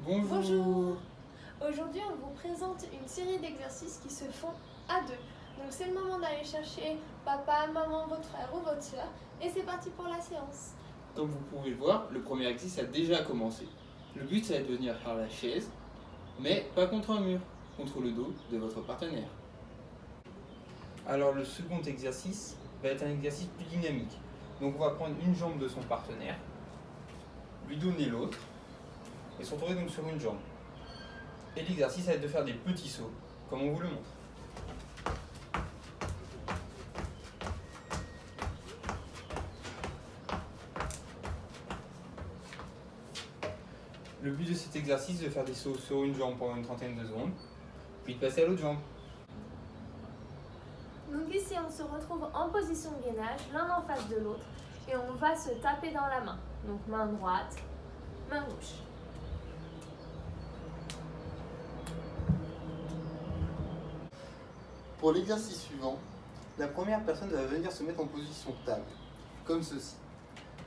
Bonjour. Aujourd'hui, on vous présente une série d'exercices qui se font à deux. Donc c'est le moment d'aller chercher papa, maman, votre frère ou votre soeur. Et c'est parti pour la séance. Comme vous pouvez le voir, le premier exercice a déjà commencé. Le but, c'est de venir faire la chaise, mais pas contre un mur, contre le dos de votre partenaire. Alors le second exercice va être un exercice plus dynamique. Donc on va prendre une jambe de son partenaire, lui donner l'autre, et se retrouver donc sur une jambe. Et l'exercice va être de faire des petits sauts, comme on vous le montre. Le but de cet exercice est de faire des sauts sur une jambe pendant une trentaine de secondes, puis de passer à l'autre jambe. Donc ici, on se retrouve en position de gainage, l'un en face de l'autre. Et on va se taper dans la main. Donc main droite, main gauche. Pour l'exercice suivant, la première personne va venir se mettre en position table, comme ceci.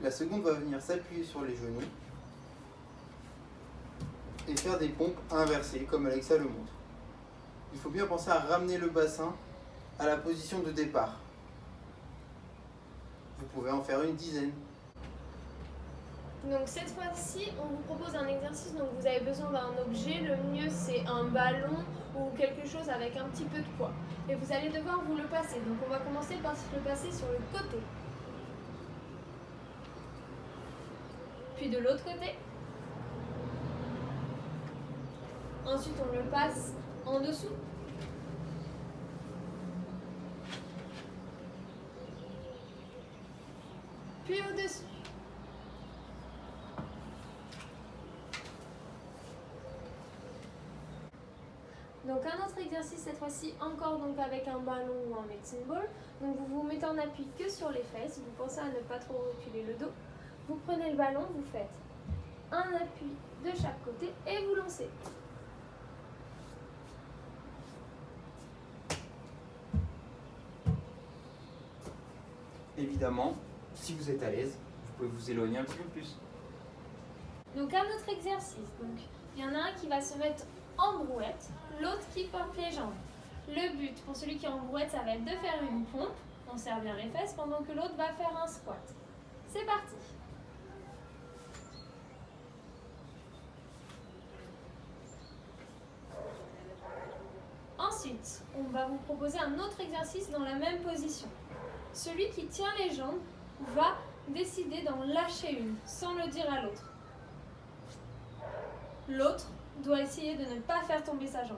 La seconde va venir s'appuyer sur les genoux et faire des pompes inversées, comme Alexa le montre. Il faut bien penser à ramener le bassin à la position de départ. Vous pouvez en faire une dizaine. Donc cette fois-ci, on vous propose un exercice, donc vous avez besoin d'un objet. Le mieux, c'est un ballon ou quelque chose avec un petit peu de poids. Et vous allez devoir vous le passer. Donc on va commencer par se le passer sur le côté. Puis de l'autre côté. Ensuite, on le passe en dessous. Puis au-dessus. Donc un autre exercice cette fois-ci encore donc avec un ballon ou un medicine ball. Donc vous vous mettez en appui que sur les fesses, vous pensez à ne pas trop reculer le dos. Vous prenez le ballon, vous faites un appui de chaque côté et vous lancez. Évidemment, si vous êtes à l'aise, vous pouvez vous éloigner un petit peu plus. Donc un autre exercice. Donc il y en a un qui va se mettre en brouette, l'autre qui porte les jambes. Le but pour celui qui est en brouette, ça va être de faire une pompe, on serre bien les fesses, pendant que l'autre va faire un squat. C'est parti. Ensuite, on va vous proposer un autre exercice dans la même position. Celui qui tient les jambes va décider d'en lâcher une, sans le dire à l'autre. L'autre doit essayer de ne pas faire tomber sa jambe.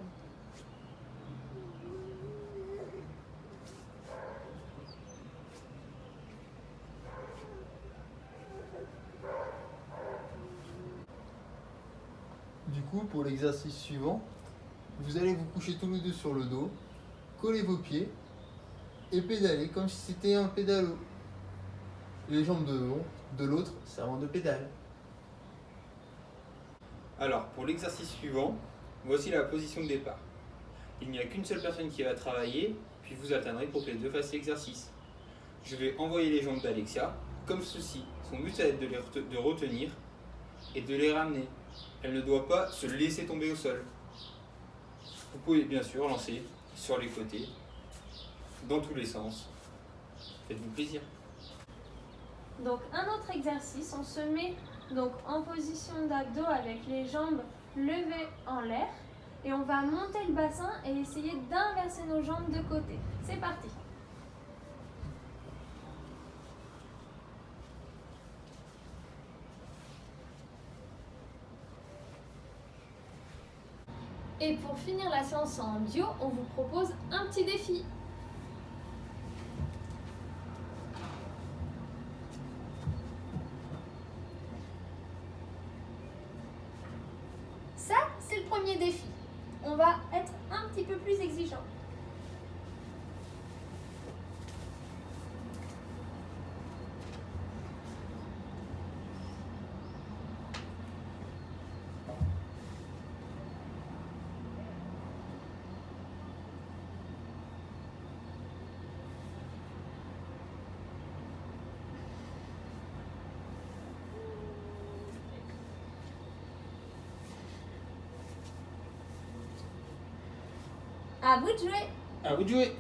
Du coup, pour l'exercice suivant, vous allez vous coucher tous les deux sur le dos, coller vos pieds et pédaler comme si c'était un pédalo. Les jambes de l'autre servant de pédale. Alors, pour l'exercice suivant, voici la position de départ. Il n'y a qu'une seule personne qui va travailler, puis vous alternez pour que les deux fassent l'exercice. Je vais envoyer les jambes d'Alexia, comme ceci. Son but, ça va être de retenir et de les ramener. Elle ne doit pas se laisser tomber au sol. Vous pouvez bien sûr lancer sur les côtés, dans tous les sens. Faites-vous plaisir. Donc un autre exercice, on se met donc en position d'abdos avec les jambes levées en l'air et on va monter le bassin et essayer d'inverser nos jambes de côté. C'est parti. Et pour finir la séance en duo, on vous propose un petit défi. Ça, c'est le premier défi. On va être un petit peu plus exigeant. À vous de jouer. À vous de jouer.